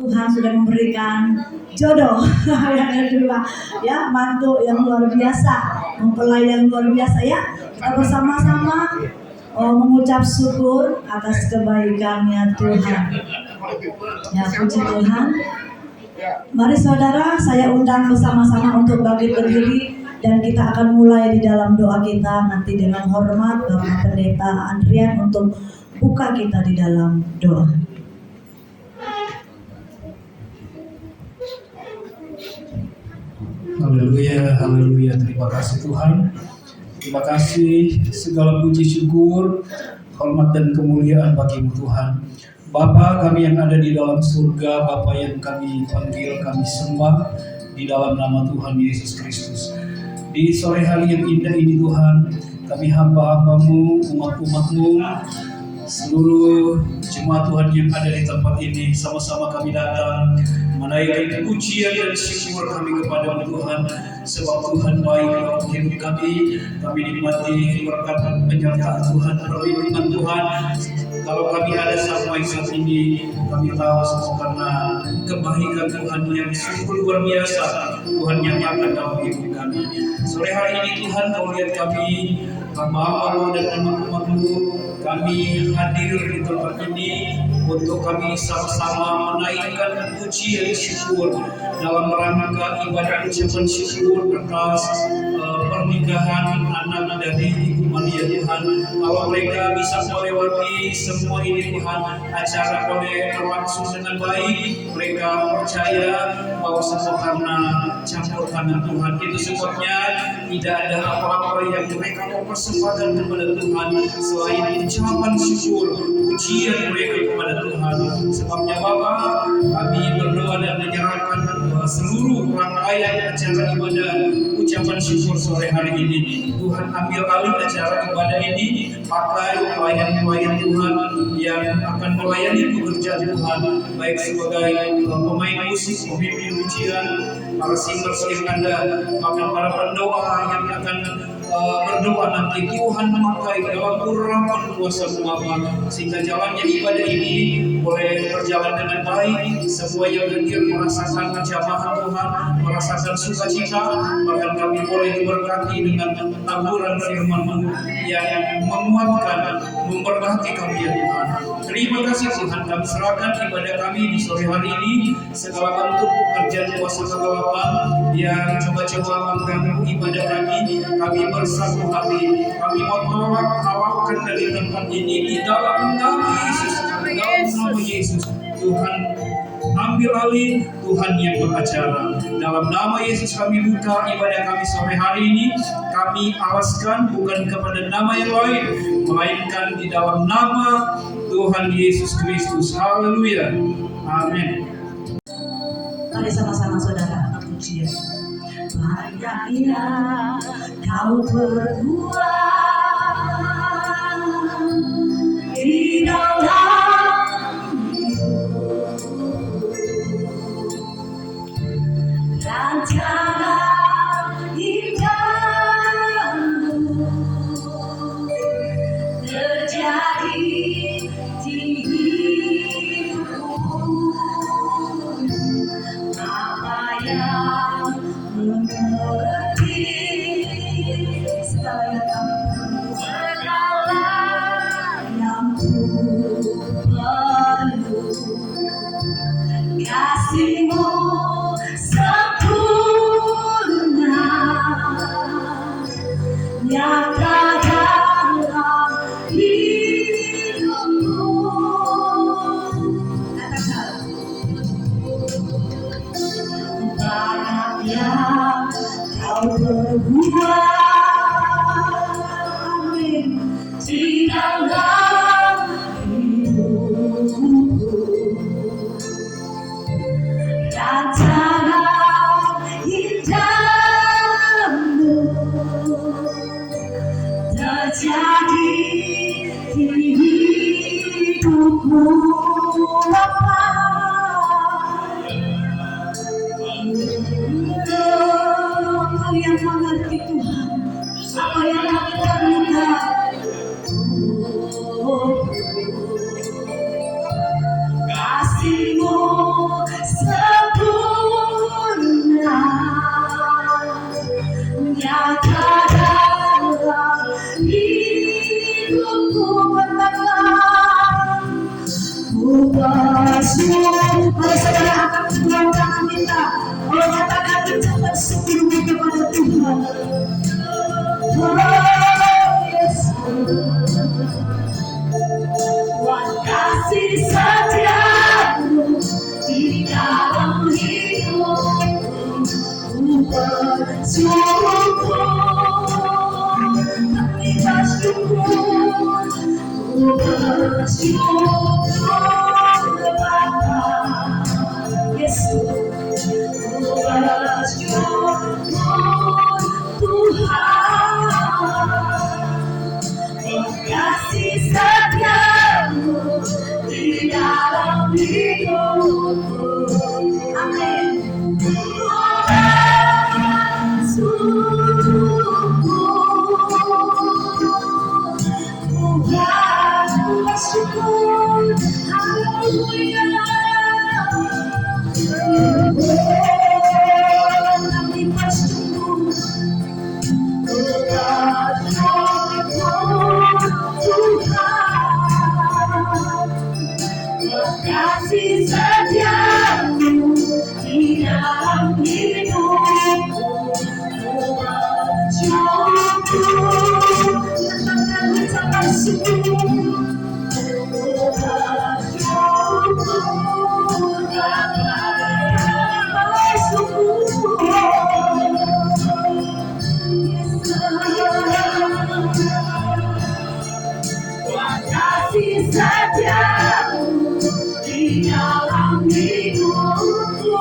Tuhan sudah memberikan jodoh yang kedua, ya, mantu yang luar biasa, mempelai yang luar biasa, ya. Kita bersama-sama mengucap syukur atas kebaikannya Tuhan. Ya, puji Tuhan. Mari saudara, saya undang bersama-sama untuk bangkit berdiri dan kita akan mulai di dalam doa kita nanti dengan hormat Bapak Pendeta Andrian untuk buka kita di dalam doa. Haleluya, haleluya. Terima kasih Tuhan. Terima kasih, segala puji syukur, hormat dan kemuliaan bagi-Mu Tuhan. Bapa kami yang ada di dalam surga, Bapa yang kami panggil, kami sembah di dalam nama Tuhan Yesus Kristus. Di sore hari yang indah ini Tuhan, kami hamba-hamba-Mu, umat-umat-Mu, seluruh jemaat Tuhan yang ada di tempat ini, sama-sama kami datang menaikkan pujian dan syukur kami kepada Tuhan, sebab Tuhan baik dalam hidup kami nikmati berkat penyertaan Tuhan, perlindungan Tuhan. Kalau kami ada sampai saat ini, kami tahu semua karena kebaikan Tuhan yang sungguh luar biasa, Tuhan yang nyata dalam hidup kami. Sore hari ini Tuhan, Kau lihat kami, hamba-hamba-Mu dan umat-umat-Mu, kami hadir di tempat ini untuk kami sama-sama menaikkan pujian syukur dalam rangka ibadah ucapan syukur atas pernikahan anak dari Ibu Maria Tuhan. Kalau mereka bisa melewati semua ini Tuhan, acara boleh berlangsung dengan baik. Mereka percaya bahwa semua karena campur tangan Tuhan. Itu sebabnya tidak ada apa-apa yang mereka mau persembahkan kepada Tuhan selain ucapan syukur, pujian mereka kepada Tuhan. Sebabnya Bapa, kami berdoa dan menyerahkan seluruh rangkaian acara ibadah ucapan syukur sore hari ini. Tuhan ambil alih acara ibadah ini, pakai pelayan-pelayan Tuhan yang akan melayani pekerjaan Tuhan, baik sebagai pemain musik, pemimpin pujian, para singers yang ada, bahkan para pendoa yang akan berdoa nanti. Tuhan memakai dalam urapan kuasa Bapa, sehingga jalannya ibadah ini boleh berjalan dengan baik. Semua yang hadir merasakan jamaah Tuhan, merasakan sukacita, bahkan kami boleh diberkati dengan taburan firman-Mu yang menguatkan, memberkati kami ya Tuhan. Terima kasih Tuhan, kami serahkan ibadah kami di sore hari ini, segala bentuk pekerjaan kuasa kegelapan yang coba-coba mengganggu ibadah kami bersatu hati, kami mau tolak halalkan dari tempat ini di dalam nama Yesus, dalam nama Yesus. Tuhan ambil alih, Tuhan yang beracara. Dalam nama Yesus kami buka ibadah kami sore hari ini. Kami alaskan bukan kepada nama yang lain, melainkan di dalam nama Tuhan Yesus Kristus. Haleluya. Amin. Mari sama-sama saudara pujian. Banyaknya Kau berbuat di dalam hidup, rencana indahmu terjadi di hidupku. Apa yang mengerti segala yang ku perlu, kasih-Mu sempurna nyata dalam hidupku. Banyak yang Kau berbuat di dalam hidupku, rencana indahmu terjadi di hidupku. Kau yang mengerti Tuhan, Bersyukur, haleluya. Kami bersyukur, kasih setiamu di dalam hidupku. Bersyukur, katakan ucapan syukur. Kasih setiamu di dalam hidupku.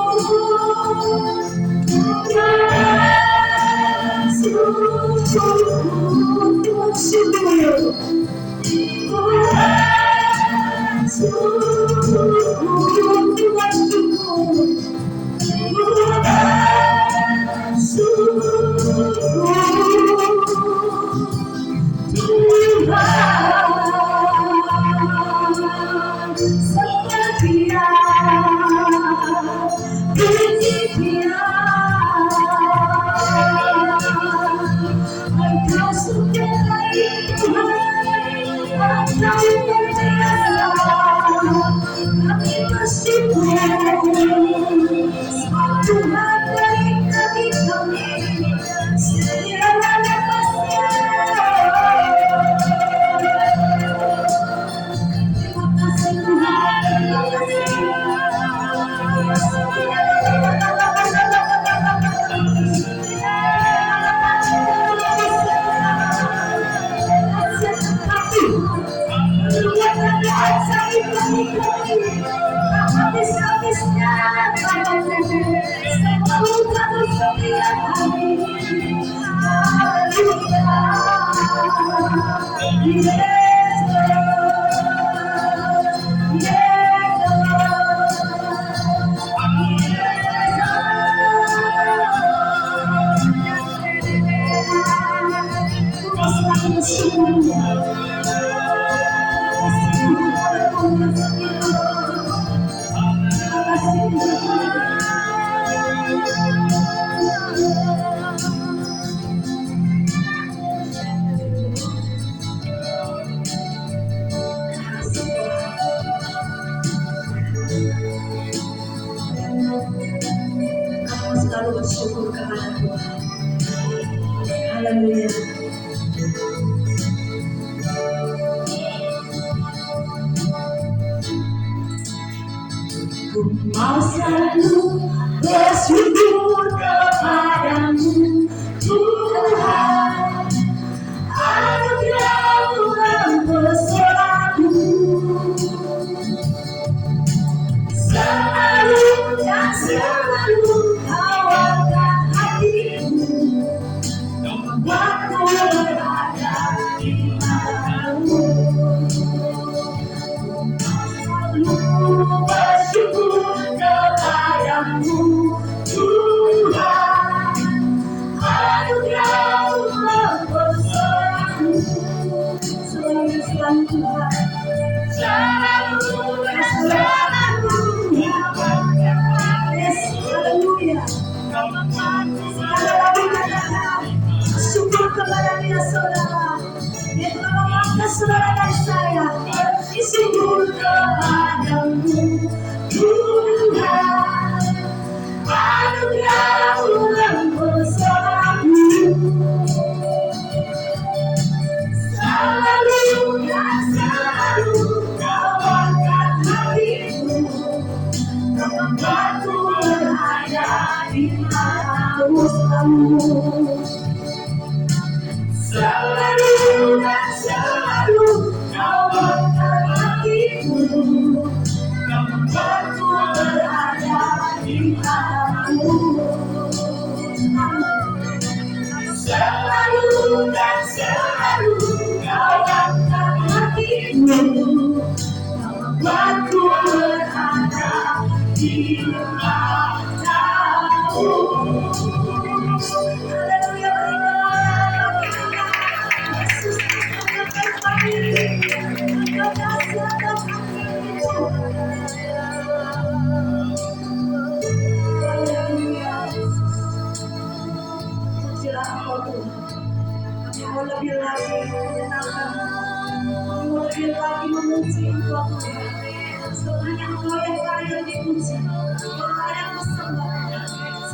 Kamu selalu bersyukur kepada Tuhan. Haleluya. Ku mau selalu bersyukur kepadamu, Tuhan. Anugerah-Mu mempesona-Mu. Selalu dan selalu Kau angkat hatimu, membuatku berada di matamu. Selalu bersyukur kepadamu, Tuhan. Anugerah-Mu mempesona-Mu. Selalu Tuhan, selalu dan selalu. Yes, haleluya. Sekali lagi katakan syukur kepada Dia, saudara. Dia telah memaafkan saudara dan saya. Syukur kepadamu, Tuhan. Anugerah-Mu mempesona-Mu. Selalu dan selalu Kau angkat hatimu, membuatku berada di matamu. Selalu dan selalu Kau angkat hatimu, membuatku berada di matamu. Selalu dan selalu Kau angkat hatimu, membuatku berada di matamu. Haleluya, Yesus, pujilah Engkau Tuhan. Kami mau lebih lagi menyenangkan, kami mau lebih lagi memuji Engkau Tuhan. Semuanya Engkau yang paling dipuji, Engkau yang disembah.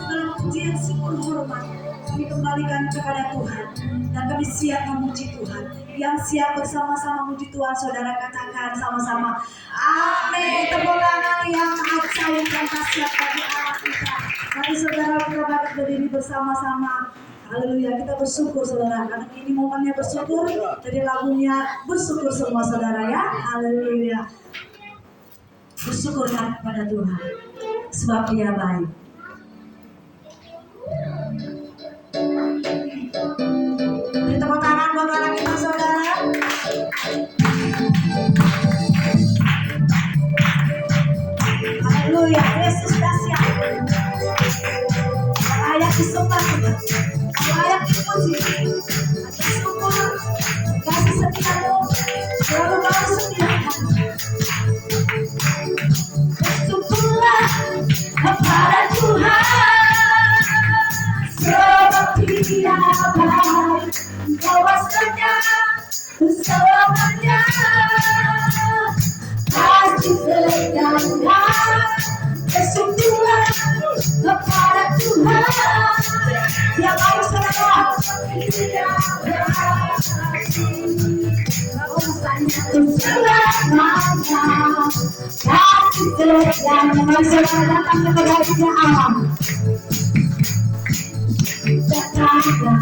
Segala pujian, syukur, hormat kami kembalikan kepada Tuhan, dan kami siap memuji Tuhan. Yang siap bersama-sama memuji Tuhan, saudara katakan sama-sama amin. Tepuk tangan yang ajaib dan dahsyat bagi Allah kita. Mari saudara kita bangkit berdiri bersama-sama. Haleluya, kita bersyukur saudara, karena ini momennya bersyukur. Jadi lagunya bersyukur semua saudara ya. Haleluya. Bersyukurkan kepada Tuhan, sebab Dia baik. Beri tepuk tangan buat anak kita saudara. Haleluya, Yesus dahsyat. Layak disembah, layak dipuji. Atas syukur, kasih setiamu selalu kami sediakan. Bersyukurlah kepada Tuhan, sebab Dia baik. Kuasanya selamanya, kasih setianya. Bersyukurlah kepada Tuhan, yang baik saudara. Kuasanya selamanya, kasih setianya. Mari saudara datang kepada Allah. Datanglah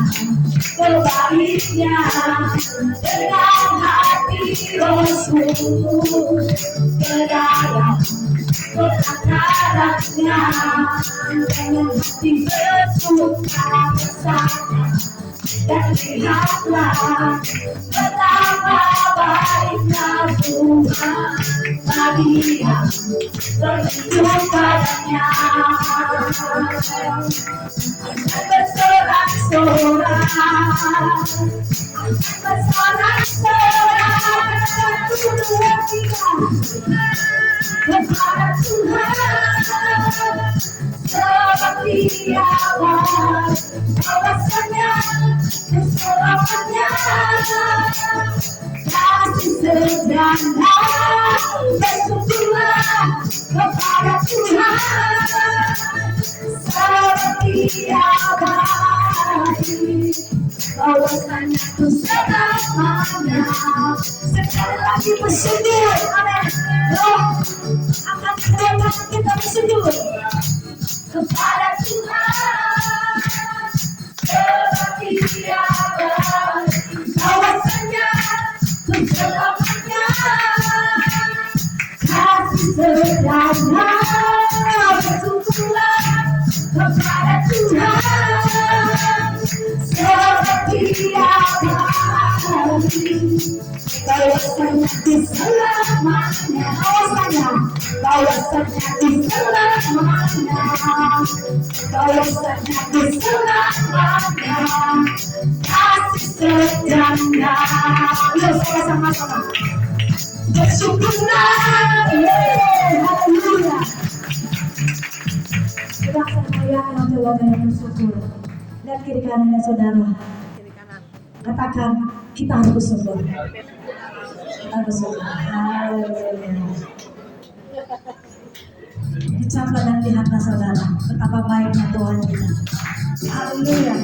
kebaiknya dengan hati bersungguh ke dalam perakarannya, dengan hati bersuka bersama. Dan lihatlah betapa baiknya Tuhan bagi yang berlindung padanya. Bersorak-sorak, bersorak-sorak kepada Tuhan, sebab Dia baik. Kuasanya keselamanya, kasih sederhana. Bersyukurlah kepada Tuhan, sebab Dia baik. Kuasanya keselamanya. Sekali lagi bersyukur, amin. Akan kita bersyukur kepada Tuhan, sebab Dia baik. Kuasanya keselamanya, kasih sederhana. Bersyukurlah kepada Tuhan, sebab Dia baik. Kuasanya keselamanya, kuasanya keselamanya, kuasanya keselamanya, kasih sederhana. Yuk sama-sama bersyukurlah. Haleluya. Kita akan merayakan Tuhan dengan bersyukur. Dan kiri kanannya saudara, katakan kita harus bersyukur. Kita bersyukur. Haleluya. Ucaplah dan lihatlah saudara betapa baiknya Tuhan kita. Haleluya.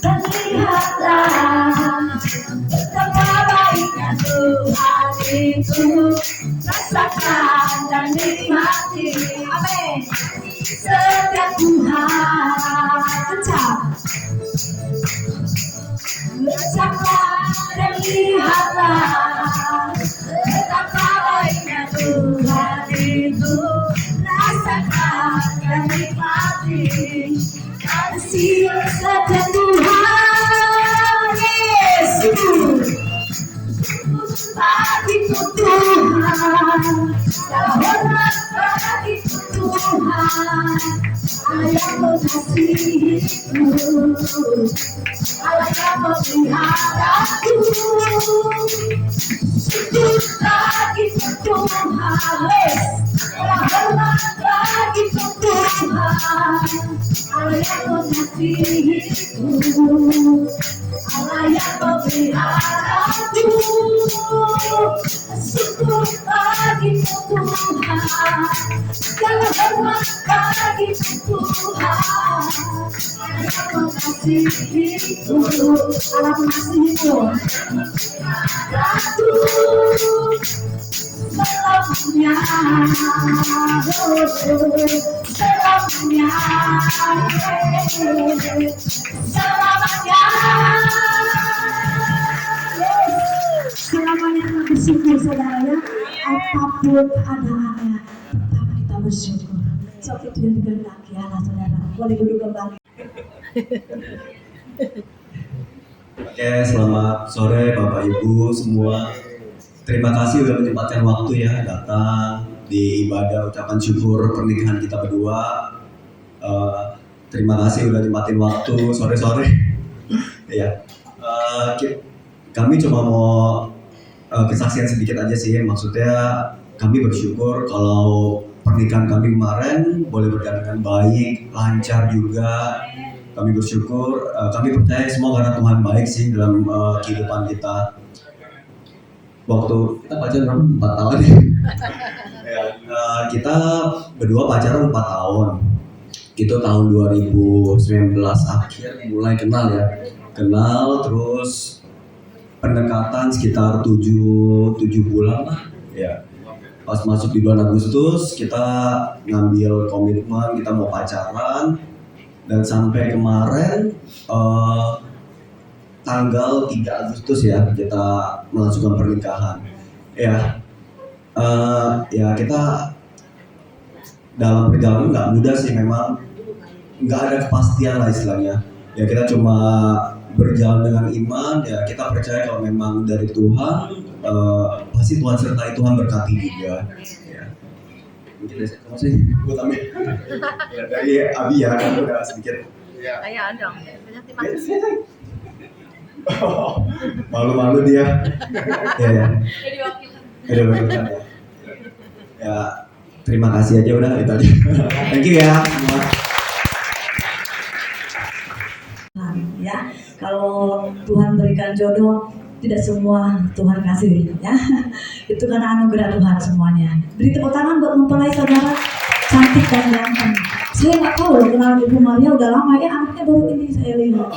Dan lihatlah betapa baiknya Tuhan itu. Rasakan dan nikmati, amin, setiap Tuhan. Ucaplah dan lihatlah betapa baiknya Tuhan itu. Rasakan dan nikmati kasih saja Tuhan Yesus. Bagiku Tuhan, hormat bagiku Tuhan, Allah yang mengasihiku, Allah yang memeliharaku. Syukur bagiku Tuhan, hormat bagiku Tuhan, Allah yang mengasihiku, Allah yang memeliharaku. Syukur bagiku Tuhan, segala hormat bagiku Tuhan, Allah yang mengasihiku, Allah mengasihiku. Ratu selamanya, selamanya, selamanya. Selamanya kita bersyukur saudara ya, apapun keadaannya tetap kita bersyukur. So itu yang dikehendaki Allah saudara. Boleh duduk kembali. Oke, selamat sore Bapak Ibu semua. Terima kasih sudah menyempatkan waktu ya datang di ibadah ucapan syukur pernikahan kita berdua. Terima kasih sudah nyempatin waktu sore-sore. Ya, kami cuma mau kesaksian sedikit aja sih. Maksudnya kami bersyukur kalau pernikahan kami kemarin boleh berjalan dengan baik, lancar juga. Kami bersyukur, kami percaya semua karena Tuhan baik sih dalam kehidupan kita. Waktu kita pacaran 4 tahun ya. Kita berdua pacaran 4 tahun. Itu tahun 2019 akhir mulai kenal ya. Kenal terus pendekatan sekitar 7 bulan lah ya. Pas masuk di bulan Agustus kita ngambil komitmen kita mau pacaran. Dan sampai kemarin tanggal 3 Agustus ya kita melangsungkan pernikahan. Ya kita dalam perjalanan nggak mudah sih, memang nggak ada kepastian lah istilahnya. Ya kita cuma berjalan dengan iman. Ya kita percaya kalau memang dari Tuhan, pasti Tuhan sertai, Tuhan berkati juga. Ya. Mungkin kamu sih, gue ambil. Ya, dari Abi ya, kan udah sedikit. Iya ada. Banyak dimakan. Malu-malu dia. Ya. Jadi wakilan. Ada wakilan ya. Ya, terima kasih aja udah itu aja. Thank you ya semua. Ya, kalau Tuhan berikan jodoh, tidak semua Tuhan kasih ya. Itu karena anugerah Tuhan semuanya. Beri tepuk tangan buat mempelai saudara cantik dan ganteng. Saya nggak tahu loh kenal Ibu Maria udah lama ya, anaknya baru ini saya lihat.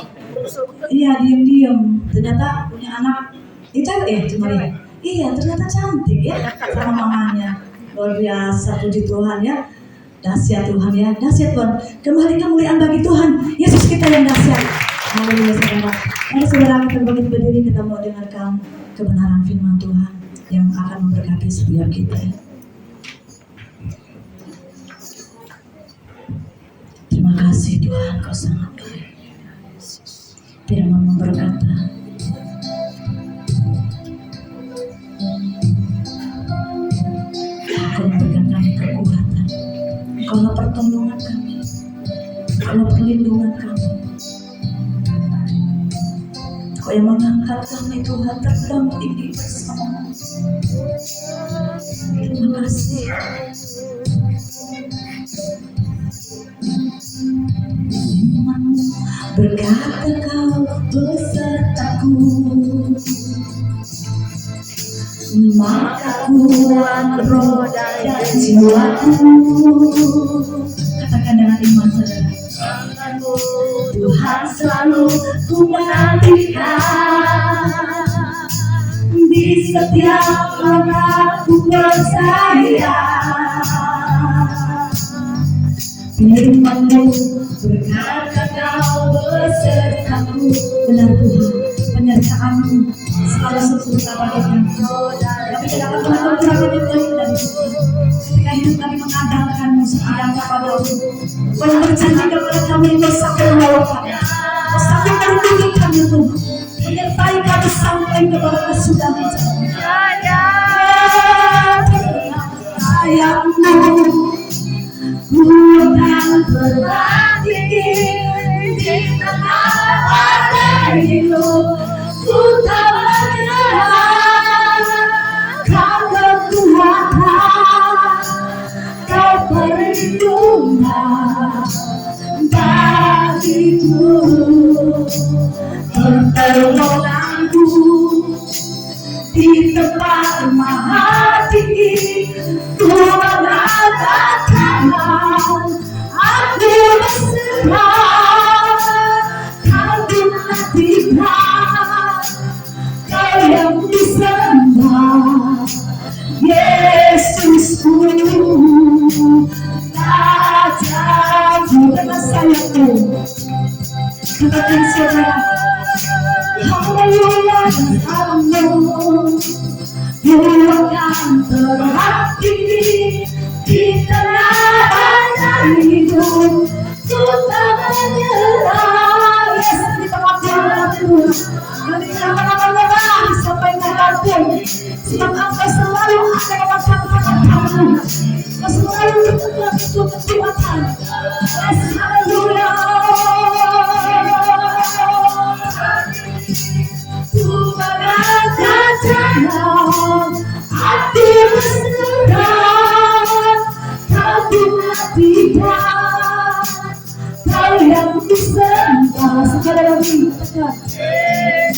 Iya, diem-diem. Ternyata punya anak. Itu cewek ya, Ibu Maria? Iya, ternyata cantik ya sama mamanya. Luar biasa, puji Tuhan ya. Dahsyat Tuhan ya, dahsyat Tuhan. Kembali kemuliaan bagi Tuhan. Yesus kita yang dahsyat. Haleluya saudara. Mari saudara kita berdiri, kita mau dengarkan kebenaran firman Tuhan yang akan memberkati setiap kita. Terima kasih Tuhan, Kau sangat baik. Firman berkata, Kau memberikan kami kekuatan, Kau pertolongan kami, Kau perlindungan kami. Kau yang mengangkat kami Tuhan terbang tinggi bersama. Terima kasih. Berkata Kau besertaku, maka kuat roh dan jiwaku. Katakan dengan iman saudara. Tuhan selalu ku menantikan, di setiap langkahku percaya. Firman-Mu berkata Kau besertaku. Benar Tuhan, penyertaan-Mu selalu sempurna bagi kami. Kami tidak akan pernah kekurangan yang lain dari Tuhan. Ketika hidup kami mengandalkan-Mu sidang kepadamu. Kau berjanji kepada kami engkau sampai menolong kami. Kau sampai melindungi kami Tuhan. Menyertai kami sampai kepada kesudahan jalan. Sayangmu, ku akan berbakti di tengah badai hidup. Ku tak menyerah, kau kekuatan, kau perlindungan bagiku, pertolonganku di tempat maha tinggi. Ku mengatakan aku berserah, kau perhatikan, kau yang disembah, Yesusku, Rajaku. Dengan sayangku katakan saudara, haleluya bersamamu. Ku akan berbakti di tengah badai hidup. Ku tak menyerah. Yesus di tengah badai hidup. Kami tidak akan menyerah sampai kapanpun. Sebab Engkau selalu ada dalam tangan kami. Engkau selalu tetap itu kekuatan. Yes, haleluya. Ku mengatakan hati berserah, kau perhatikan, kau yang disembah. Sekali lagi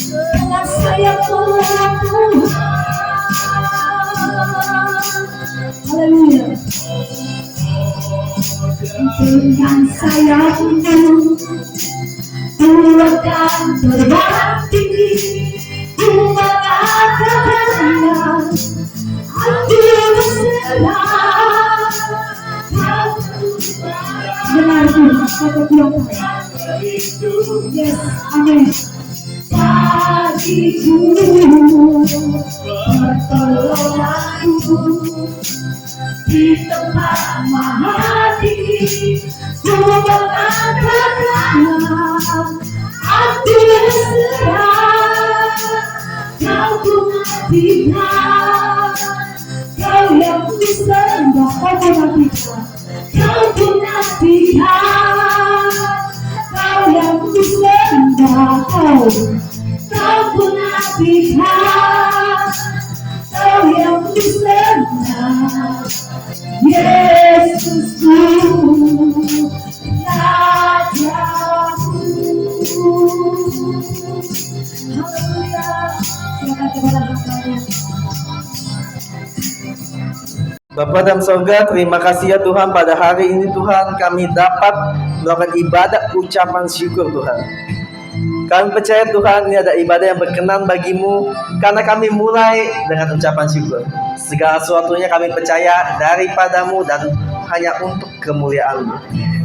dengan sayangmu Tuhan. Haleluya. Dengan sayangmu ku akan berbakti. Ku mengatakan aku berserah. Dengarku kata Tuhan. Yes, amin. Bagiku pertolonganku di tempat maha tinggi. Ku mengatakan aku berserah, kau perhatikan, kau yang disembah. Kau perhatikan, kau perhatikan, kau yang disembah. Kau perhatikan, kau yang disembah. Yesusku, Rajaku. Haleluya. Silakan kepada hamba-Nya. Bapa dalam sorga, terima kasih ya Tuhan, pada hari ini Tuhan kami dapat melakukan ibadah ucapan syukur Tuhan. Kami percaya Tuhan ini ada ibadah yang berkenan bagimu, karena kami mulai dengan ucapan syukur. Segala sesuatunya kami percaya daripadamu dan hanya untuk kemuliaan-Mu.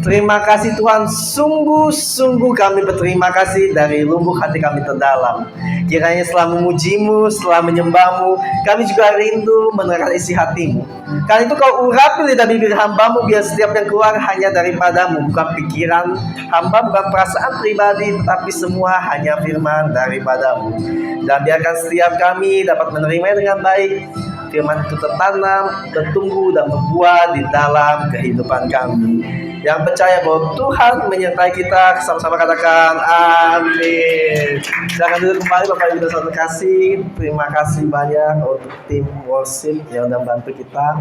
Terima kasih Tuhan, sungguh-sungguh kami berterima kasih dari lubuk hati kami terdalam. Kiranya setelah memuji-Mu, setelah menyembah-Mu, kami juga rindu mendengar isi hati-Mu. Karena itu Kau urapi lidah bibir hamba-Mu, biar setiap yang keluar hanya daripada-Mu, bukan pikiran hamba, bukan perasaan pribadi, tetapi semua hanya firman daripada-Mu. Dan biarkan setiap kami dapat menerima dengan baik. Firman itu tertanam, tertumbuh, dan berbuah di dalam kehidupan kami. Yang percaya bahwa Tuhan menyertai kita, sama-sama katakan amin. Silakan duduk kembali Bapak Ibu dan Saudara kasih. Terima kasih banyak untuk tim worship yang sudah membantu kita,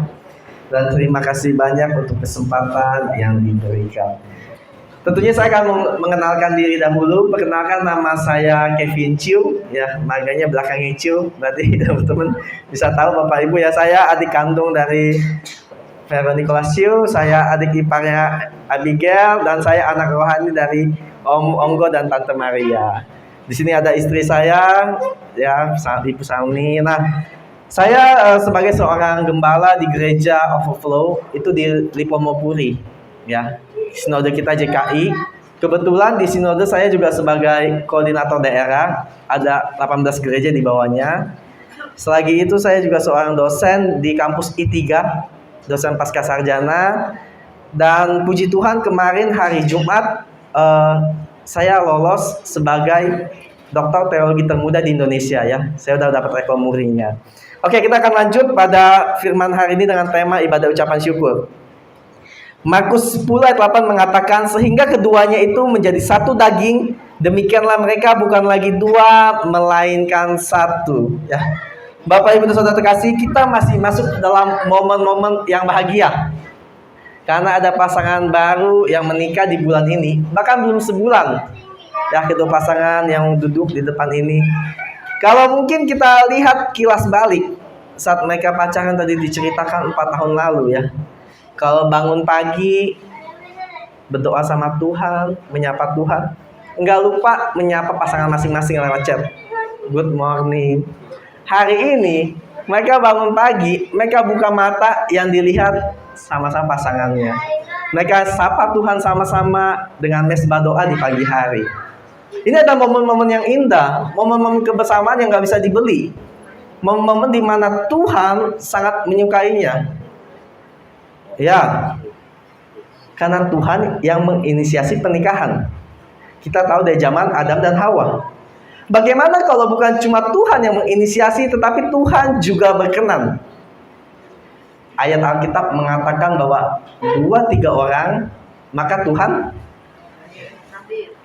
dan terima kasih banyak untuk kesempatan yang diberikan. Tentunya saya akan mengenalkan diri dahulu. Perkenalkan, nama saya Kevin Chiu, ya, marganya belakangnya Chiu. Berarti teman-teman bisa tahu Bapak Ibu ya, saya adik kandung dari Veronica Chiu, saya adik iparnya Abigail, dan saya anak rohani dari Om Onggo dan Tante Maria. Di sini ada istri saya, ya, Ibu Sami. Nah, saya sebagai seorang gembala di gereja Overflow itu di Lipomopuri, ya. Sinode kita JKI. Kebetulan di sinode saya juga sebagai koordinator daerah, ada 18 gereja di bawahnya. Selagi itu saya juga seorang dosen di kampus I3, dosen pasca sarjana. Dan puji Tuhan kemarin hari Jumat saya lolos sebagai doktor teologi termuda di Indonesia ya. Saya sudah dapat rekor murinya. Oke, kita akan lanjut pada firman hari ini dengan tema ibadah ucapan syukur. Markus 10 ayat 8 mengatakan, sehingga keduanya itu menjadi satu daging, demikianlah mereka bukan lagi dua, melainkan satu. Ya. Bapak Ibu dan Saudara terkasih, kita masih masuk dalam momen-momen yang bahagia. Karena ada pasangan baru yang menikah di bulan ini, bahkan belum sebulan. Ya, kedua pasangan yang duduk di depan ini. Kalau mungkin kita lihat kilas balik, saat mereka pacaran tadi diceritakan 4 tahun lalu ya. Kalau bangun pagi, berdoa sama Tuhan, menyapa Tuhan, nggak lupa menyapa pasangan masing-masing lewat chat. Good morning. Hari ini, mereka bangun pagi, mereka buka mata, yang dilihat sama-sama pasangannya. Mereka sapa Tuhan sama-sama dengan mesbah doa di pagi hari. Ini ada momen-momen yang indah, momen-momen kebersamaan yang nggak bisa dibeli. Momen-momen di mana Tuhan sangat menyukainya. Ya, karena Tuhan yang menginisiasi pernikahan. Kita tahu dari zaman Adam dan Hawa. Bagaimana kalau bukan cuma Tuhan yang menginisiasi, tetapi Tuhan juga berkenan? Ayat Alkitab mengatakan bahwa 2-3 orang, maka Tuhan.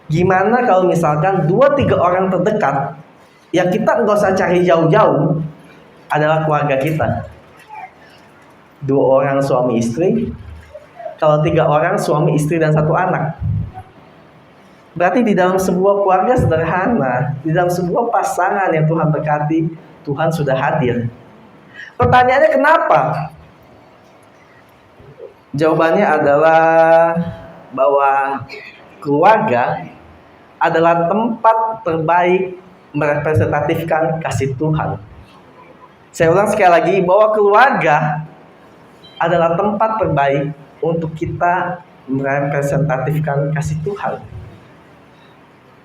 Gimana kalau misalkan 2-3 orang terdekat, yang kita nggak usah cari jauh-jauh, adalah keluarga kita. 2 orang suami istri, kalau 3 orang suami istri dan 1 anak. Berarti di dalam sebuah keluarga sederhana, di dalam sebuah pasangan yang Tuhan berkati, Tuhan sudah hadir. Pertanyaannya kenapa? Jawabannya adalah bahwa keluarga adalah tempat terbaik merepresentatifkan kasih Tuhan. Saya ulang sekali lagi, bahwa keluarga adalah tempat terbaik untuk kita merepresentatifkan kasih Tuhan.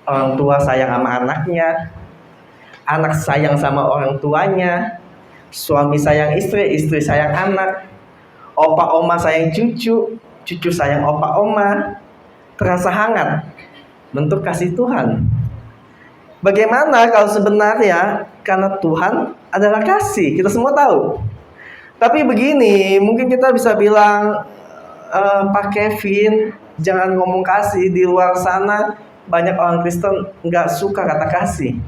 Orang tua sayang sama anaknya, anak sayang sama orang tuanya, suami sayang istri, istri sayang anak, opa oma sayang cucu, cucu sayang opa oma. Terasa hangat, bentuk kasih Tuhan. Bagaimana kalau sebenarnya karena Tuhan adalah kasih, kita semua tahu. Tapi begini, mungkin kita bisa bilang, Pak Kevin, jangan ngomong kasih. Di luar sana banyak orang Kristen nggak suka kata kasih.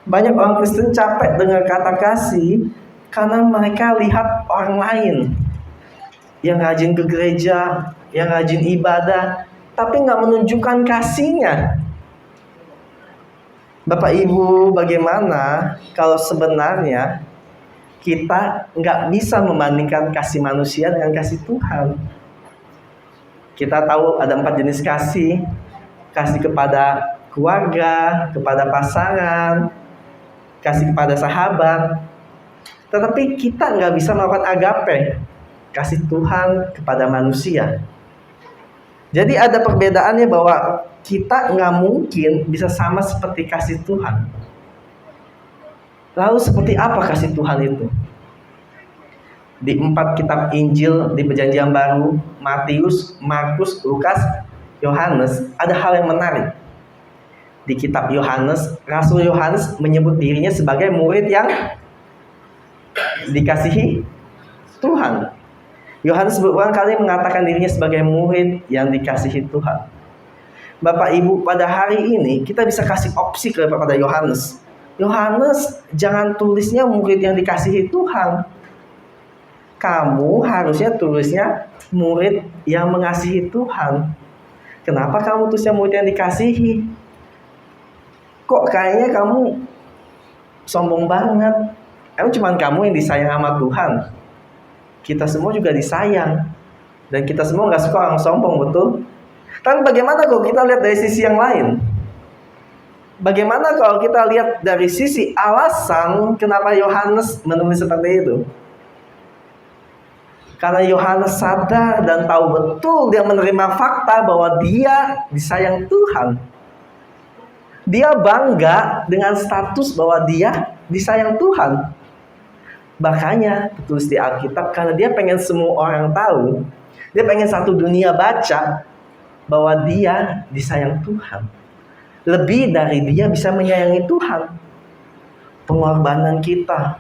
Banyak orang Kristen capek dengan kata kasih karena mereka lihat orang lain yang rajin ke gereja, yang rajin ibadah, tapi nggak menunjukkan kasihnya. Bapak Ibu, bagaimana kalau sebenarnya kita nggak bisa membandingkan kasih manusia dengan kasih Tuhan? Kita tahu ada 4 jenis kasih. Kasih kepada keluarga, kepada pasangan, kasih kepada sahabat. Tetapi kita nggak bisa melakukan agape, kasih Tuhan kepada manusia. Jadi ada perbedaannya bahwa kita nggak mungkin bisa sama seperti kasih Tuhan. Lalu seperti apa kasih Tuhan itu? Di 4 kitab Injil di Perjanjian Baru, Matius, Markus, Lukas, Yohanes, ada hal yang menarik. Di kitab Yohanes, Rasul Yohanes menyebut dirinya sebagai murid yang dikasihi Tuhan. Yohanes berulang kali mengatakan dirinya sebagai murid yang dikasihi Tuhan. Bapak Ibu, pada hari ini kita bisa kasih opsi kepada Yohanes. Yohanes, jangan tulisnya murid yang dikasihi Tuhan. Kamu harusnya tulisnya murid yang mengasihi Tuhan. Kenapa kamu tulisnya murid yang dikasihi? Kok kayaknya kamu sombong banget? Emang cuma kamu yang disayang sama Tuhan? Kita semua juga disayang. Dan kita semua gak suka orang sombong, betul? Tapi bagaimana kalau kita lihat dari sisi yang lain? Bagaimana kalau kita lihat dari sisi alasan kenapa Yohanes menulis seperti itu? Karena Yohanes sadar dan tahu betul, dia menerima fakta bahwa dia disayang Tuhan. Dia bangga dengan status bahwa dia disayang Tuhan. Makanya tertulis di Alkitab, karena dia pengen semua orang tahu Dia pengen satu dunia baca bahwa dia disayang Tuhan. Lebih dari dia bisa menyayangi Tuhan. Pengorbanan kita,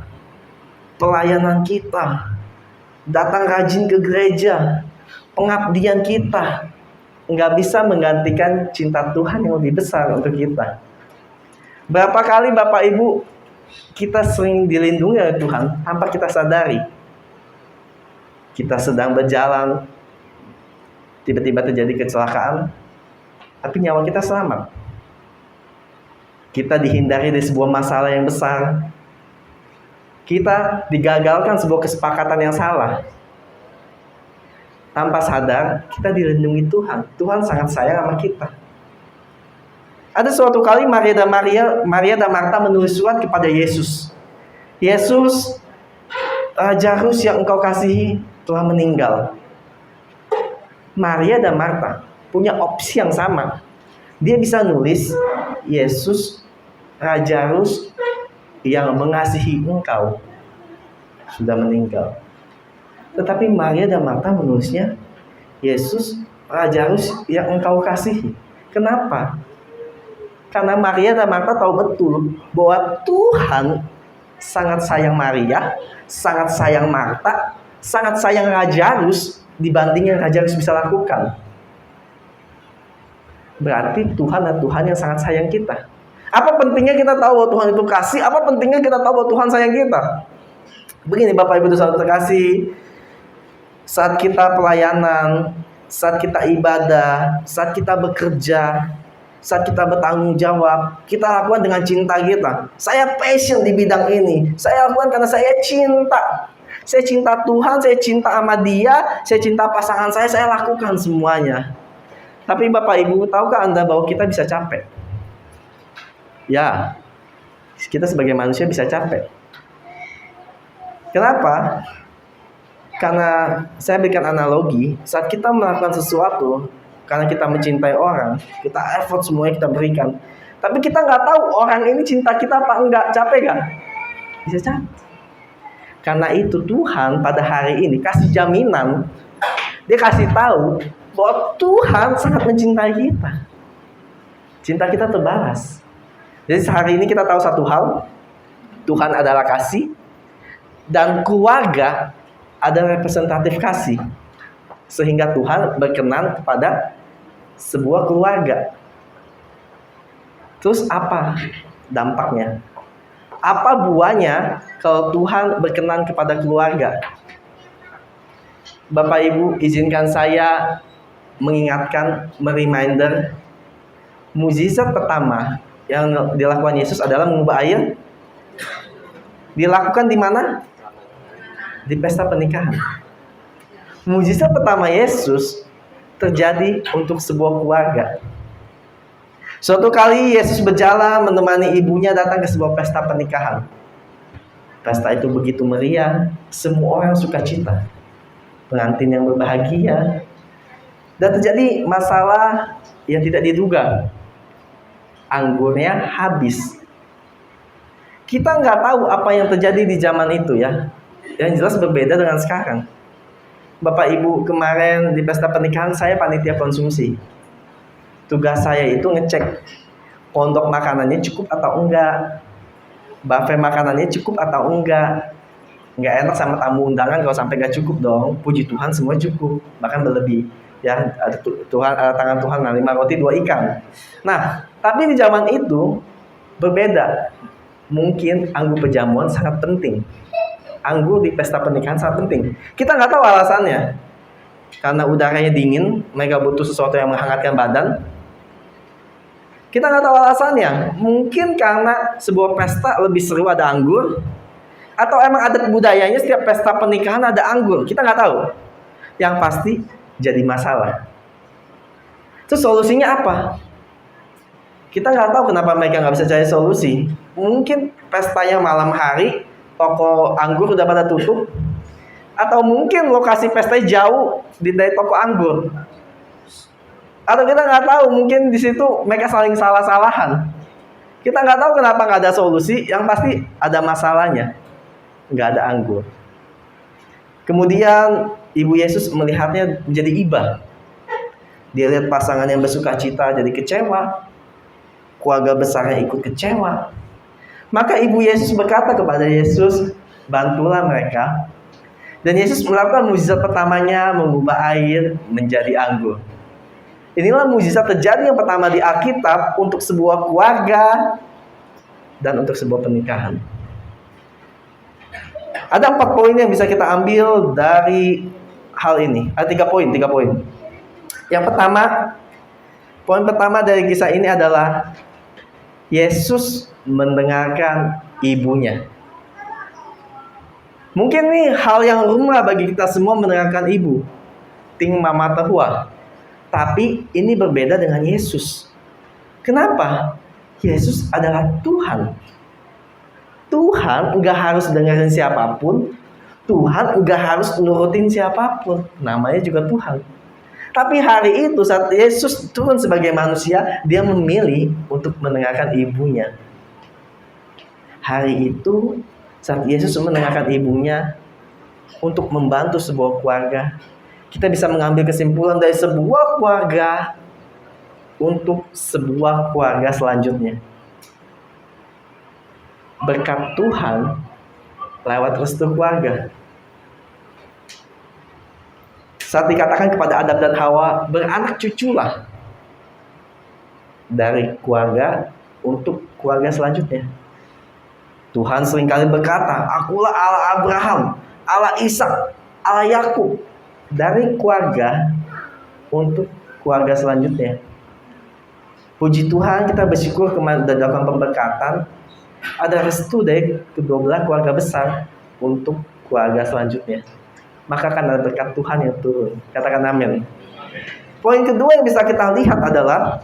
pelayanan kita, datang rajin ke gereja, pengabdian kita nggak bisa menggantikan cinta Tuhan yang lebih besar untuk kita. Berapa kali Bapak Ibu kita sering dilindungi oleh Tuhan tanpa kita sadari. Kita sedang berjalan, tiba-tiba terjadi kecelakaan, tapi nyawa kita selamat. Kita dihindari dari sebuah masalah yang besar. Kita digagalkan sebuah kesepakatan yang salah. Tanpa sadar, kita dilindungi Tuhan. Tuhan sangat sayang sama kita. Ada suatu kali Maria dan Marta menulis surat kepada Yesus. Yesus, Lazarus yang engkau kasihi telah meninggal. Maria dan Marta punya opsi yang sama. Dia bisa nulis, Yesus, Lazarus yang mengasihi engkau sudah meninggal. Tetapi Maria dan Marta menulisnya, Yesus, Lazarus yang engkau kasihi. Kenapa? Karena Maria dan Marta tahu betul bahwa Tuhan sangat sayang Maria, sangat sayang Marta, sangat sayang Lazarus dibanding yang Lazarus bisa lakukan. Berarti Tuhan adalah Tuhan yang sangat sayang kita. Apa pentingnya kita tahu bahwa Tuhan itu kasih? Apa pentingnya kita tahu bahwa Tuhan sayang kita? Begini Bapak Ibu saudara terkasih, saat kita pelayanan, saat kita ibadah, saat kita bekerja, saat kita bertanggung jawab, kita lakukan dengan cinta kita. Saya passion di bidang ini. Saya lakukan karena saya cinta. Saya cinta Tuhan, saya cinta sama Dia, saya cinta pasangan saya lakukan semuanya. Tapi Bapak Ibu, tahukah Anda bahwa kita bisa capek? Ya, kita sebagai manusia bisa capek. Kenapa? Karena saya berikan analogi, saat kita melakukan sesuatu, karena kita mencintai orang, kita effort semuanya kita berikan. Tapi kita nggak tahu orang ini cinta kita apa enggak, capek gak? Bisa capek. Karena itu Tuhan pada hari ini kasih jaminan, Dia kasih tahu bahwa Tuhan sangat mencintai kita. Cinta kita terbalas. Jadi hari ini kita tahu satu hal, Tuhan adalah kasih, dan keluarga adalah representatif kasih. Sehingga Tuhan berkenan kepada sebuah keluarga. Terus apa dampaknya? Apa buahnya kalau Tuhan berkenan kepada keluarga? Bapak Ibu, izinkan saya mengingatkan, mereminder, mukjizat pertama yang dilakukan Yesus adalah mengubah air. Dilakukan di mana? Di pesta pernikahan. Mukjizat pertama Yesus terjadi untuk sebuah keluarga. Suatu kali Yesus berjalan menemani ibunya datang ke sebuah pesta pernikahan. Pesta itu begitu meriah, semua orang sukacita, pengantin yang berbahagia, dan terjadi masalah yang tidak diduga. Anggurnya habis. Kita nggak tahu apa yang terjadi di zaman itu ya. Yang jelas berbeda dengan sekarang. Bapak Ibu, kemarin di pesta pernikahan saya panitia konsumsi. Tugas saya itu ngecek pondok makanannya cukup atau enggak, buffet makanannya cukup atau enggak. Nggak enak sama tamu undangan kalau sampai nggak cukup dong. Puji Tuhan semua cukup, bahkan berlebih. Ya, ada Tuhan, tangan Tuhan 5 roti 2 ikan. Nah, tapi di zaman itu berbeda. Mungkin anggur perjamuan sangat penting. Anggur di pesta pernikahan sangat penting. Kita nggak tahu alasannya. Karena udaranya dingin, mereka butuh sesuatu yang menghangatkan badan. Kita nggak tahu alasannya. Mungkin karena sebuah pesta lebih seru ada anggur, atau emang adat budayanya setiap pesta pernikahan ada anggur. Kita nggak tahu. Yang pasti jadi masalah. Terus solusinya apa? Kita nggak tahu kenapa mereka nggak bisa cari solusi. Mungkin pestanya malam hari, toko anggur udah pada tutup, atau mungkin lokasi pestanya jauh dari toko anggur. Atau kita nggak tahu, mungkin di situ mereka saling salah-salahan. Kita nggak tahu kenapa nggak ada solusi. Yang pasti ada masalahnya, nggak ada anggur. Kemudian Ibu Yesus melihatnya menjadi iba. Dia lihat pasangan yang bersuka cita jadi kecewa. Keluarga besarnya ikut kecewa. Maka Ibu Yesus berkata kepada Yesus, bantulah mereka. Dan Yesus melakukan mukjizat pertamanya, mengubah air menjadi anggur. Inilah mukjizat terjadi yang pertama di Alkitab untuk sebuah keluarga dan untuk sebuah pernikahan. Ada 4 poin yang bisa kita ambil dari hal ini. Ada 3 poin. Yang pertama, poin pertama dari kisah ini adalah Yesus mendengarkan ibunya. Mungkin nih hal yang lumrah bagi kita semua mendengarkan ibu, ting mama terhua. Tapi ini berbeda dengan Yesus. Kenapa? Yesus adalah Tuhan. Tuhan enggak harus dengerin siapapun. Tuhan enggak harus nurutin siapapun. Namanya juga Tuhan. Tapi hari itu saat Yesus turun sebagai manusia, dia memilih untuk mendengarkan ibunya. Hari itu saat Yesus mendengarkan ibunya untuk membantu sebuah keluarga, kita bisa mengambil kesimpulan dari sebuah keluarga untuk sebuah keluarga selanjutnya. Berkat Tuhan lewat restu keluarga. Saat dikatakan kepada Adam dan Hawa, beranak cuculah dari keluarga untuk keluarga selanjutnya. Tuhan seringkali berkata, akulah Allah Abraham, Allah Ishak, Allah Yakub. Dari keluarga untuk keluarga selanjutnya. Puji Tuhan, kita bersyukur dan dalam pemberkatan ada restu dari kedua belah keluarga besar untuk keluarga selanjutnya. Maka akan ada berkat Tuhan yang turun. Katakan amin. Poin kedua yang bisa kita lihat adalah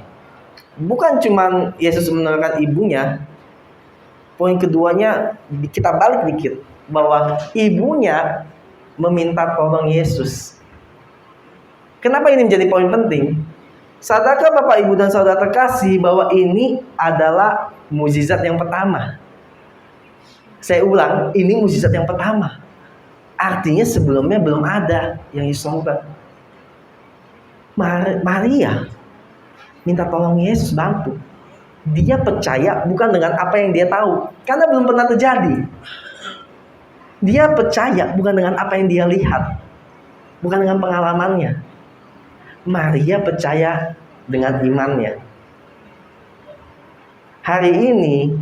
bukan cuma Yesus mendengarkan ibunya. Poin keduanya kita balik dikit, bahwa ibunya meminta tolong Yesus. Kenapa ini menjadi poin penting? Sadarkah Bapak Ibu dan Saudara terkasih bahwa ini adalah mukjizat yang pertama? Saya ulang, ini mukjizat yang pertama. Artinya sebelumnya belum ada yang Yesus lakukan. Maria minta tolong Yesus bantu. Dia percaya bukan dengan apa yang dia tahu, karena belum pernah terjadi. Dia percaya bukan dengan apa yang dia lihat, bukan dengan pengalamannya. Maria percaya dengan imannya. Hari ini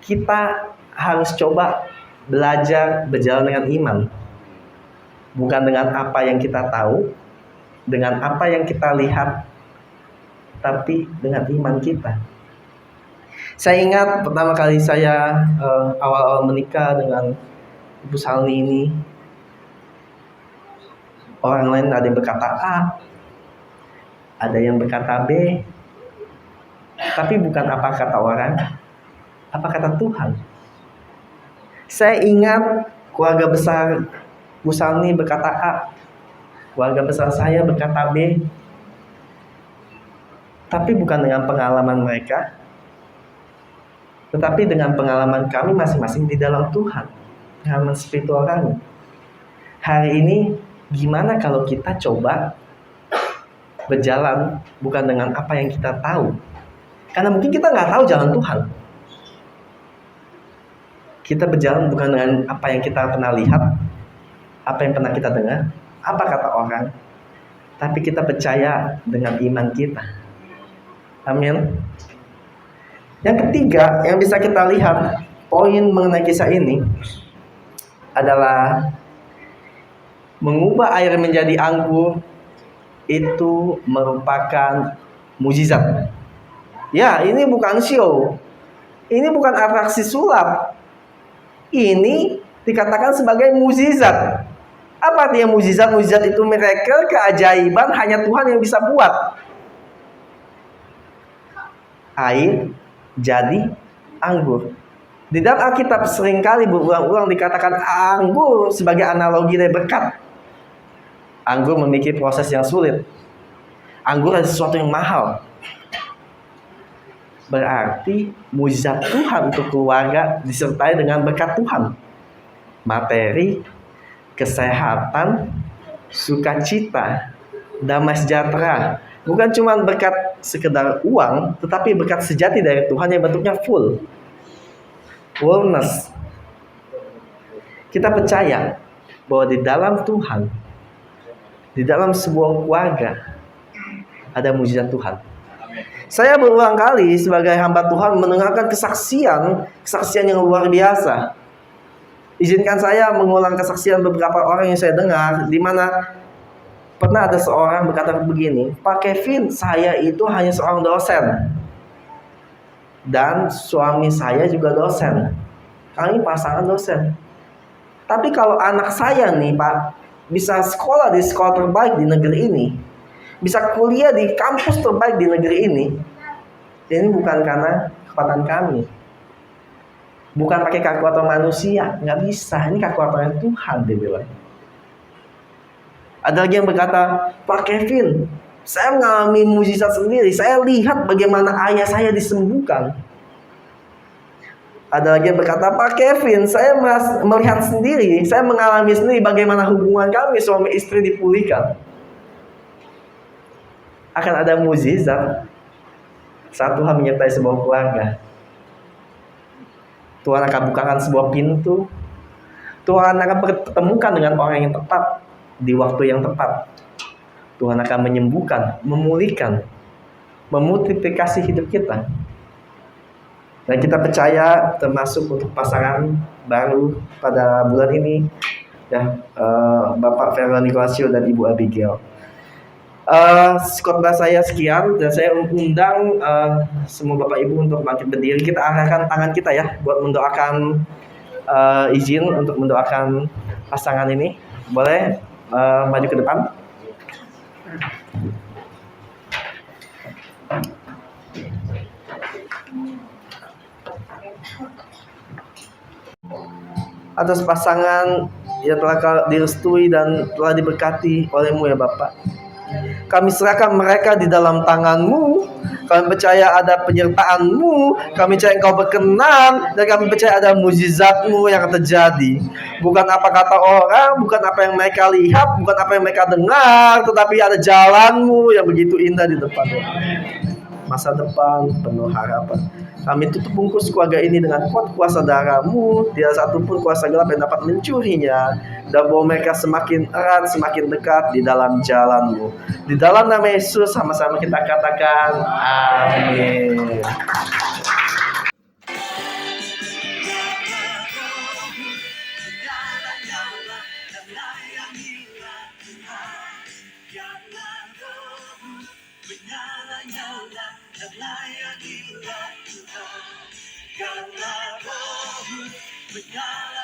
kita harus coba belajar berjalan dengan iman, bukan dengan apa yang kita tahu, dengan apa yang kita lihat, tapi dengan iman kita. Saya ingat pertama kali saya awal-awal menikah dengan Ibu Salni ini, orang lain ada yang berkata A, ada yang berkata B, tapi bukan apa kata orang, apa kata Tuhan. Saya ingat keluarga besar Bu Salni berkata A, keluarga besar saya berkata B, tapi bukan dengan pengalaman mereka, tetapi dengan pengalaman kami masing-masing di dalam Tuhan, pengalaman spiritual kami. Hari ini gimana kalau kita coba berjalan bukan dengan apa yang kita tahu, karena mungkin kita nggak tahu jalan Tuhan. Kita berjalan bukan dengan apa yang kita pernah lihat, apa yang pernah kita dengar, apa kata orang, tapi kita percaya dengan iman kita. Amin. Yang ketiga yang bisa kita lihat, poin mengenai kisah ini adalah mengubah air menjadi anggur itu merupakan mukjizat. Ya, ini bukan show. Ini bukan atraksi sulap. Ini dikatakan sebagai mukjizat. Apa artinya mukjizat? Mukjizat itu miracle, keajaiban hanya Tuhan yang bisa buat. Air jadi anggur. Di dalam Alkitab seringkali berulang-ulang dikatakan anggur sebagai analogi dari berkat. Anggur memiliki proses yang sulit. Anggur adalah sesuatu yang mahal. Berarti mukjizat Tuhan untuk keluarga disertai dengan berkat Tuhan. Materi, kesehatan, sukacita, damai sejahtera. Bukan cuma berkat sekedar uang, tetapi berkat sejati dari Tuhan yang bentuknya fullness. Kita percaya bahwa di dalam Tuhan, di dalam sebuah keluarga, ada mujizat Tuhan. Saya berulang kali sebagai hamba Tuhan mendengarkan kesaksian yang luar biasa. Izinkan saya mengulang kesaksian beberapa orang yang saya dengar, di mana pernah ada seorang berkata begini, Pak Kevin, saya itu hanya seorang dosen. Dan suami saya juga dosen. Kami pasangan dosen. Tapi kalau anak saya nih Pak, bisa sekolah di sekolah terbaik di negeri ini, bisa kuliah di kampus terbaik di negeri ini bukan karena kekuatan kami. Bukan pakai kekuatan manusia, nggak bisa. Ini kekuatan Tuhan, dia bilang. Ada lagi yang berkata, Pak Kevin, saya mengalami mujizat sendiri. Saya lihat bagaimana ayah saya disembuhkan. Ada lagi yang berkata, Pak Kevin, saya melihat sendiri, saya mengalami sendiri bagaimana hubungan kami suami istri dipulihkan. Akan ada mujizat saat Tuhan menyertai sebuah keluarga. Tuhan akan bukakan sebuah pintu. Tuhan akan pertemukan dengan orang yang tepat di waktu yang tepat. Tuhan akan menyembuhkan, memulihkan, memultiplikasi hidup kita. Dan kita percaya termasuk untuk pasangan baru pada bulan ini, ya, Bapak Vernon Nicolasio dan Ibu Abigail. Khotbah saya sekian dan saya undang semua Bapak Ibu untuk bangkit berdiri. Kita arahkan tangan kita ya buat mendoakan, izin untuk mendoakan pasangan ini. Boleh maju ke depan. Atas pasangan yang telah direstui dan telah diberkati oleh-Mu ya Bapak, kami serahkan mereka di dalam tangan-Mu. Kami percaya ada penyertaan-Mu. Kami percaya Engkau berkenan. Dan kami percaya ada mujizat-Mu yang akan terjadi. Bukan apa kata orang, bukan apa yang mereka lihat, bukan apa yang mereka dengar, tetapi ada jalan-Mu yang begitu indah di depan. Masa depan penuh harapan. Kami tutup bungkus keluarga ini dengan kuat kuasa darah-Mu. Tidak satupun kuasa gelap yang dapat mencurinya. Dan bahwa mereka semakin erat, semakin dekat di dalam jalan-Mu. Di dalam nama Yesus sama-sama kita katakan amin. Karena Roh-Mu menyala